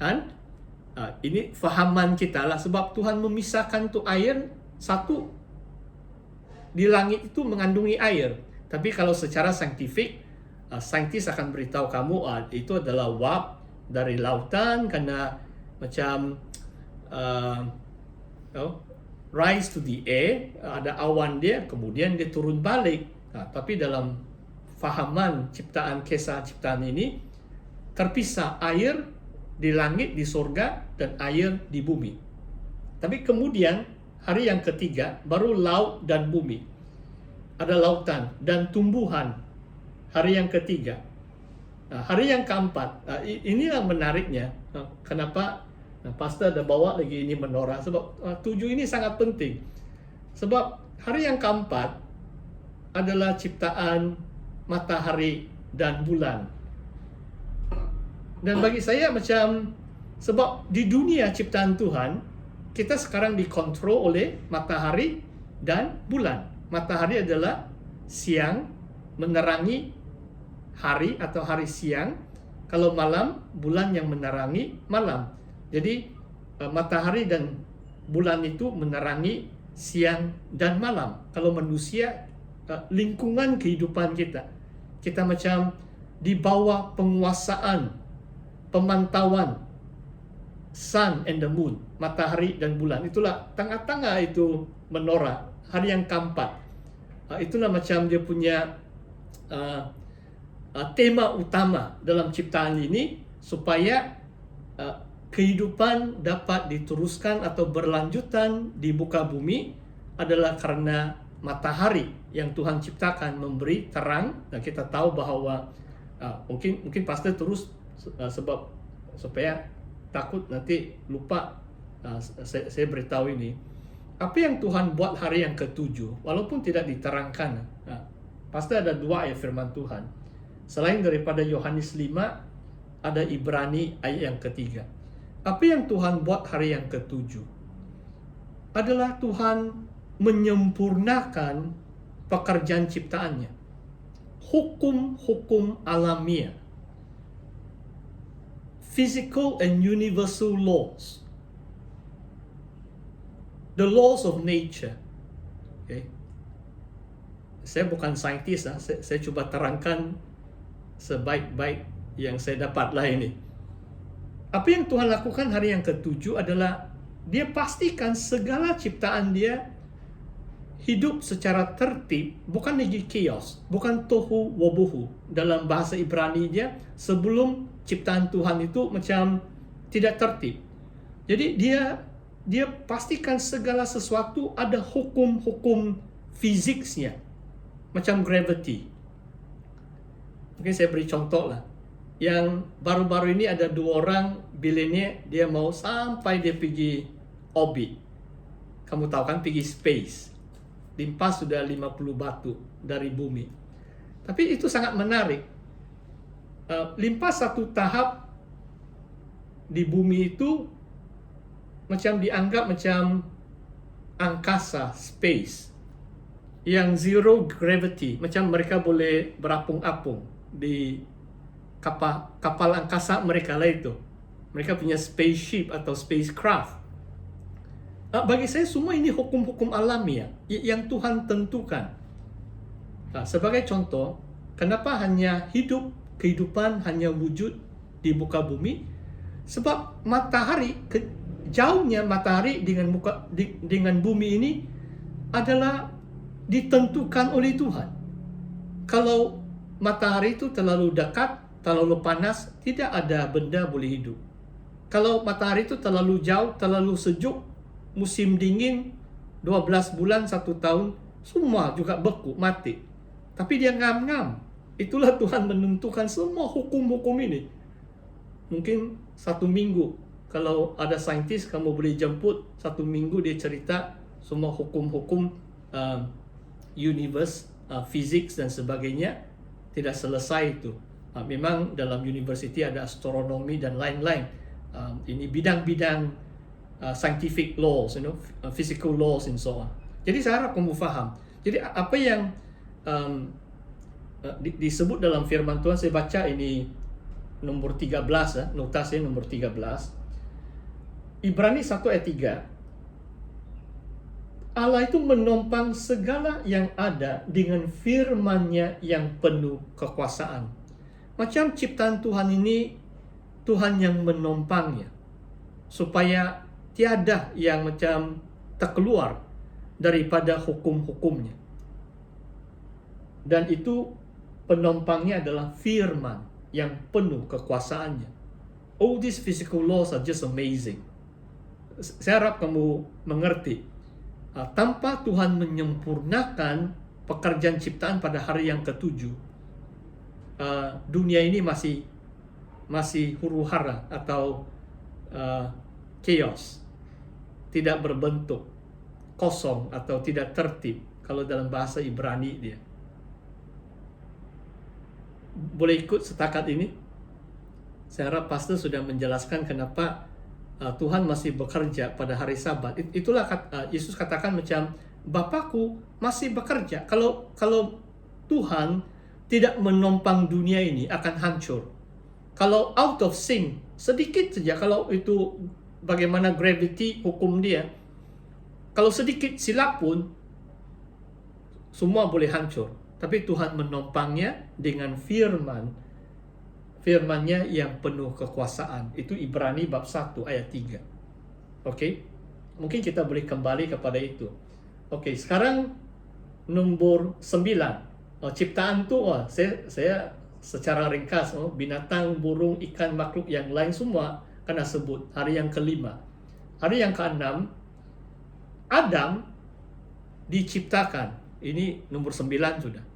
kan? Ini fahaman kita lah, sebab Tuhan memisahkan tu air satu, di langit itu mengandungi air. Tapi kalau secara saintifik, saintis akan beritahu kamu itu adalah uap dari lautan karena macam rise to the air, ada awan dia, kemudian dia turun balik. Tapi dalam fahaman ciptaan, kisah ciptaan ini, terpisah air di langit, di surga, dan air di bumi. Tapi kemudian hari yang ketiga baru laut dan bumi. Ada lautan dan tumbuhan. Hari yang ketiga. Hari yang keempat, inilah menariknya. Kenapa pastor ada bawa lagi ini menorah? Sebab 7 ini sangat penting. Sebab hari yang keempat adalah ciptaan matahari dan bulan. Dan bagi saya macam, sebab di dunia ciptaan Tuhan, kita sekarang dikontrol oleh matahari dan bulan. Matahari adalah siang, menerangi hari atau hari siang. Kalau malam, bulan yang menerangi malam. Jadi matahari dan bulan itu menerangi siang dan malam. Kalau manusia, lingkungan kehidupan kita macam di bawah penguasaan, pemantauan sun and the moon, matahari dan bulan. Itulah tengah-tengah itu menorah, hari yang keempat. Itulah macam dia punya tema utama dalam ciptaan ini, supaya kehidupan dapat diteruskan atau berlanjutan di muka bumi adalah karena matahari yang Tuhan ciptakan memberi terang. Dan kita tahu bahwa mungkin pastor terus sebab supaya takut nanti lupa, saya beritahu ini. Apa yang Tuhan buat hari yang ke-7 walaupun tidak diterangkan. Pasti ada 2 ayat firman Tuhan. Selain daripada Yohanes 5, ada Ibrani ayat yang ke-3. Apa yang Tuhan buat hari yang ke-7 adalah Tuhan menyempurnakan pekerjaan ciptaannya. Hukum-hukum alamiah, physical and universal laws, the laws of nature. Okay. Saya bukan saintis, saya coba terangkan sebaik-baik yang saya dapat lah ini. Apa yang Tuhan lakukan hari yang ke-7 adalah dia pastikan segala ciptaan dia hidup secara tertib, bukan lagi chaos, bukan tohu wabohu. Dalam bahasa Ibrani-nya, sebelum ciptaan Tuhan itu macam tidak tertib. Jadi dia pastikan segala sesuatu ada hukum-hukum fisiknya, macam gravity. Mungkin saya beri contoh lah. Yang baru-baru ini ada 2 orang billionaire, dia mau sampai dia pergi orbit. Kamu tahu kan, pergi space. Limpas sudah 50 batu dari bumi. Tapi itu sangat menarik. Limpas satu tahap di bumi itu macam dianggap macam angkasa, space, yang zero gravity. Macam mereka boleh berapung-apung di kapal angkasa mereka lah itu. Mereka punya spaceship atau spacecraft. Bagi saya semua ini hukum-hukum alamiah yang Tuhan tentukan. Sebagai contoh, kenapa hanya kehidupan hanya wujud di muka bumi? Sebab matahari, jauhnya matahari dengan bumi ini adalah ditentukan oleh Tuhan. Kalau matahari itu terlalu dekat, terlalu panas, tidak ada benda boleh hidup. Kalau matahari itu terlalu jauh, terlalu sejuk, musim dingin, 12 bulan, 1 tahun, semua juga beku, mati. Tapi dia ngam-ngam. Itulah Tuhan menentukan semua hukum-hukum ini. Mungkin 1 minggu, kalau ada saintis, kamu boleh jemput 1 minggu, dia cerita semua hukum-hukum universe, physics dan sebagainya. Tidak selesai itu. Memang dalam university ada astronomi dan lain-lain. Ini bidang-bidang scientific laws, physical laws and so on. Jadi saya harap kamu faham. Jadi apa yang disebut dalam firman Tuhan, saya baca ini nomor 13 ya, notasi nomor 13. Ibrani 1 ayat 3. Allah itu menopang segala yang ada dengan firman-Nya yang penuh kekuasaan. Macam ciptaan Tuhan ini, Tuhan yang menopangnya, supaya tiada yang macam terkeluar daripada hukum-hukumnya. Dan itu penopangnya adalah firman yang penuh kekuasaannya. All these physical laws are just amazing. Saya harap kamu mengerti, tanpa Tuhan menyempurnakan pekerjaan ciptaan pada hari yang ke-7, dunia ini masih huru-hara atau chaos, tidak berbentuk, kosong atau tidak tertib. Kalau dalam bahasa Ibrani dia. Boleh ikut setakat ini? Saya harap pastor sudah menjelaskan kenapa Tuhan masih bekerja pada hari Sabat. Itulah Yesus katakan macam, Bapakku masih bekerja. Kalau Tuhan tidak menopang dunia ini, akan hancur. Kalau out of sync, sedikit saja, kalau itu bagaimana gravity hukum dia, kalau sedikit silap pun semua boleh hancur. Tapi Tuhan menopangnya dengan firman-Nya yang penuh kekuasaan. Itu Ibrani bab 1 ayat 3. Oke? Mungkin kita boleh kembali kepada itu. Oke, sekarang nomor 9. Ciptaan itu, saya secara ringkas, binatang, burung, ikan, makhluk yang lain semua kena sebut. Hari yang ke-5. Hari yang ke-6, Adam diciptakan. Ini nomor 9 sudah.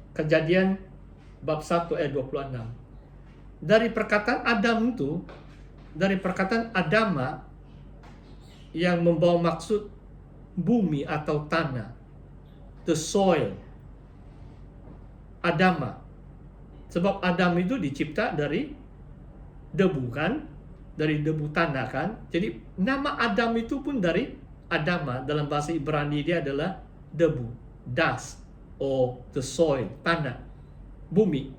Kejadian bab 1 ayat 26. Dari perkataan Adam itu, dari perkataan Adama yang membawa maksud bumi atau tanah, the soil, Adama. Sebab Adam itu dicipta dari debu kan, dari debu tanah kan. Jadi nama Adam itu pun dari Adama. Dalam bahasa Ibrani dia adalah debu, dust, or the soil, tanah, bumi.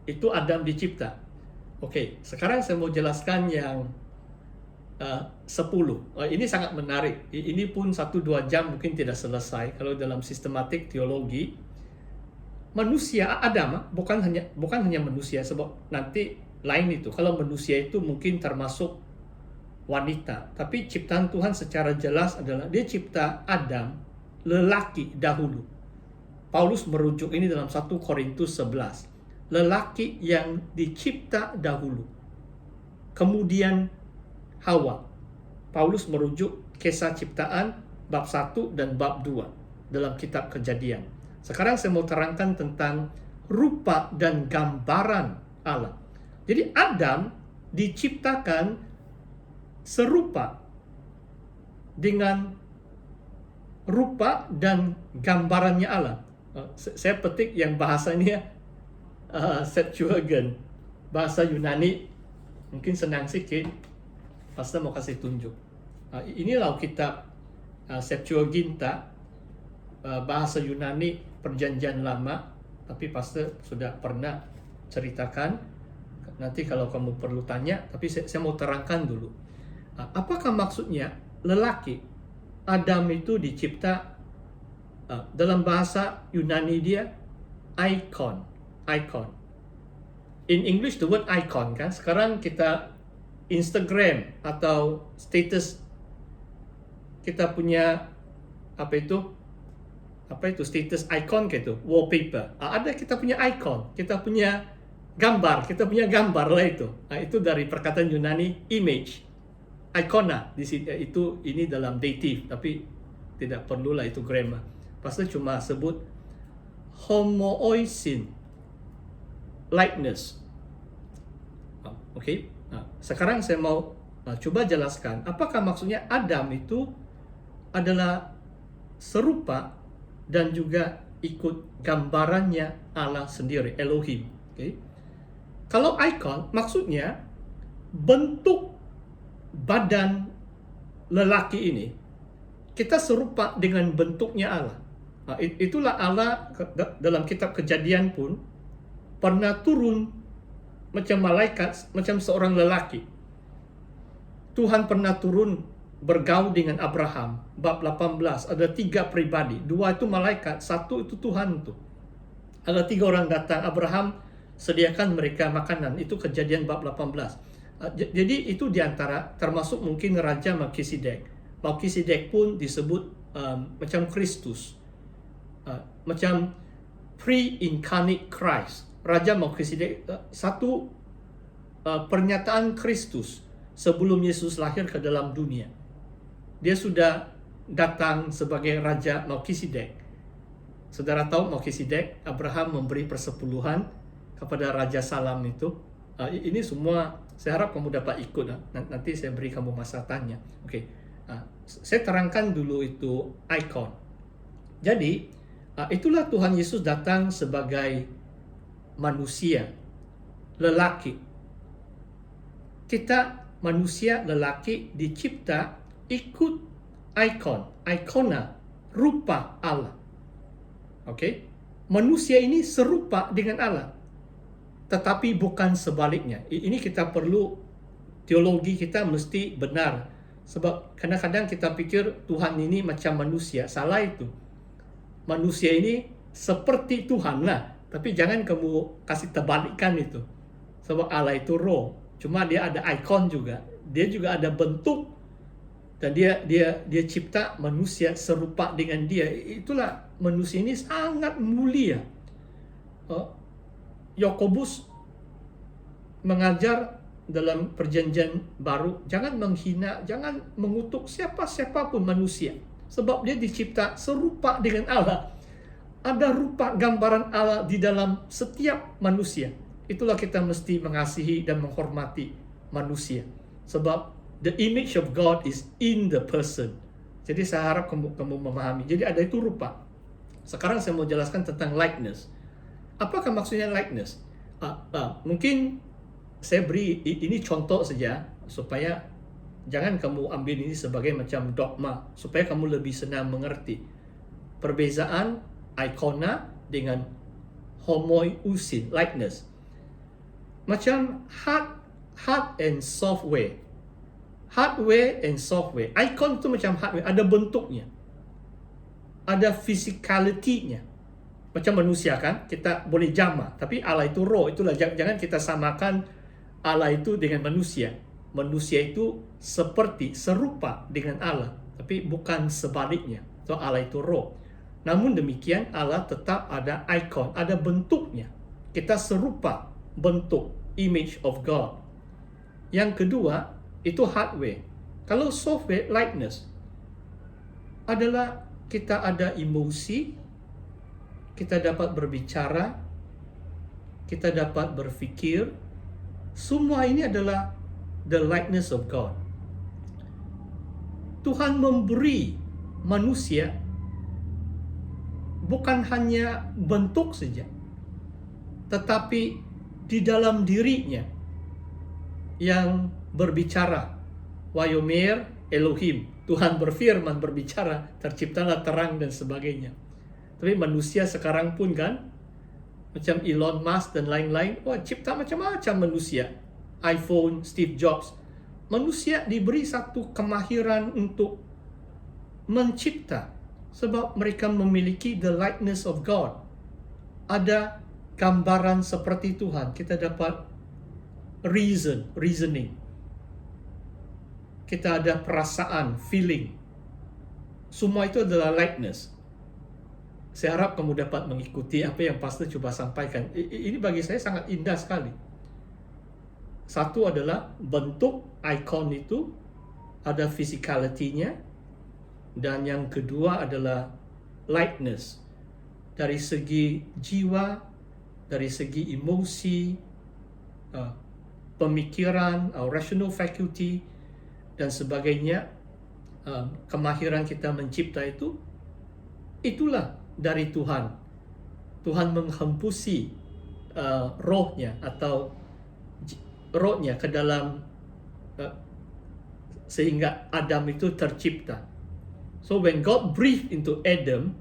Itu Adam dicipta. Oke, sekarang saya mau jelaskan yang 10. Ini sangat menarik. Ini pun 1-2 jam mungkin tidak selesai kalau dalam sistematik teologi. Manusia Adam bukan hanya manusia, sebab nanti lain itu. Kalau manusia itu mungkin termasuk wanita, tapi ciptaan Tuhan secara jelas adalah dia cipta Adam lelaki dahulu. Paulus merujuk ini dalam 1 Korintus 11. Lelaki yang dicipta dahulu. Kemudian Hawa. Paulus merujuk kisah ciptaan bab 1 dan bab 2 dalam kitab Kejadian. Sekarang saya mau terangkan tentang rupa dan gambaran Allah. Jadi Adam diciptakan serupa dengan rupa dan gambarannya Allah. Saya petik yang bahasanya Septuagint, bahasa Yunani. Mungkin senang sikit, pastor mau kasih tunjuk. Inilah kitab Septuaginta, bahasa Yunani Perjanjian Lama, tapi pastor sudah pernah ceritakan. Nanti kalau kamu perlu tanya, tapi saya mau terangkan dulu. Apakah maksudnya lelaki? Adam itu dicipta, dalam bahasa Yunani dia icon. In English the word icon kan. Sekarang kita Instagram atau status kita punya apa itu status icon gitu, wallpaper. Ada kita punya icon, kita punya gambar lah itu. Itu dari perkataan Yunani image. Icona di sini ini dalam dative, tapi tidak perlulah itu grammar. Pastor cuma sebut homoousin, likeness. Oke. Sekarang saya mau coba jelaskan apakah maksudnya Adam itu adalah serupa dan juga ikut gambarannya Allah sendiri, Elohim. Okay. Kalau icon maksudnya bentuk badan lelaki ini kita serupa dengan bentuknya Allah. Itulah Allah dalam kitab Kejadian pun pernah turun macam malaikat, macam seorang lelaki. Tuhan pernah turun bergaul dengan Abraham. Bab 18, ada 3 pribadi. 2 itu malaikat, 1 itu Tuhan itu. Ada 3 orang datang, Abraham sediakan mereka makanan. Itu Kejadian bab 18. Jadi itu diantara, termasuk mungkin Raja Melkisedek. Melkisedek pun disebut macam Kristus. Macam pre-incarnate Christ. Raja Melkisedek satu pernyataan Kristus sebelum Yesus lahir ke dalam dunia. Dia sudah datang sebagai Raja Melkisedek. Saudara tahu Melkisedek, Abraham memberi persepuluhan kepada Raja Salam itu. Ini semua saya harap kamu dapat ikut. Nanti saya beri kamu masa tanya. Oke. Saya terangkan dulu itu ikon. Jadi, itulah Tuhan Yesus datang sebagai manusia, lelaki. Kita manusia lelaki dicipta ikut ikona, rupa Allah. Oke? Manusia ini serupa dengan Allah, tetapi bukan sebaliknya. Ini kita perlu, teologi kita mesti benar. Sebab kadang-kadang kita pikir Tuhan ini macam manusia. Salah itu. Manusia ini seperti Tuhan lah. Tapi jangan kamu kasih terbalikkan itu. Sebab Allah itu roh. Cuma dia ada ikon juga. Dia juga ada bentuk. Dan dia cipta manusia serupa dengan dia. Itulah manusia ini sangat mulia. Yakobus mengajar dalam perjanjian baru, jangan menghina, jangan mengutuk siapa-siapapun manusia. Sebab dia dicipta serupa dengan Allah. Ada rupa gambaran Allah di dalam setiap manusia. Itulah kita mesti mengasihi dan menghormati manusia. Sebab the image of God is in the person. Jadi saya harap kamu memahami. Jadi ada itu rupa. Sekarang saya mau jelaskan tentang likeness. Apakah maksudnya likeness? Mungkin saya beri ini contoh saja supaya jangan kamu ambil ini sebagai macam dogma, supaya kamu lebih senang mengerti perbezaan ikona dengan homoiousin, likeness. Macam hard and software. Hardware and software. Icon itu macam hardware, ada bentuknya, ada physicality-nya. Macam manusia kan, kita boleh jamak, tapi Allah itu roh. Itulah, jangan kita samakan Allah itu dengan manusia. Manusia itu serupa dengan Allah, tapi bukan sebaliknya. So Allah itu roh. Namun demikian Allah tetap ada icon, ada bentuknya. Kita serupa bentuk, image of God. Yang kedua itu hardware. Kalau software, likeness adalah kita ada emosi, kita dapat berbicara, kita dapat berfikir. Semua ini adalah the likeness of God. Tuhan memberi manusia bukan hanya bentuk saja, tetapi di dalam dirinya yang berbicara. Wayomer Elohim, Tuhan berfirman, berbicara, terciptalah terang dan sebagainya. Tapi manusia sekarang pun kan, macam Elon Musk dan lain-lain, cipta macam-macam manusia. iPhone, Steve Jobs. Manusia diberi satu kemahiran untuk mencipta, sebab mereka memiliki the likeness of God. Ada gambaran seperti Tuhan. Kita dapat reasoning. Kita ada perasaan, feeling. Semua itu adalah likeness. Saya harap kamu dapat mengikuti apa yang pastor coba sampaikan. Ini bagi saya sangat indah sekali. Satu adalah bentuk ikon itu, ada physicality-nya. Dan yang kedua adalah likeness. Dari segi jiwa, dari segi emosi, pemikiran, rational faculty, dan sebagainya, kemahiran kita mencipta itu, itulah dari Tuhan. Tuhan menghembusi rohnya atau rohnya ke dalam sehingga Adam itu tercipta. So when God breathed into Adam,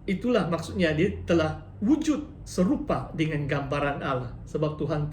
itulah maksudnya dia telah wujud serupa dengan gambaran Allah, sebab Tuhan telah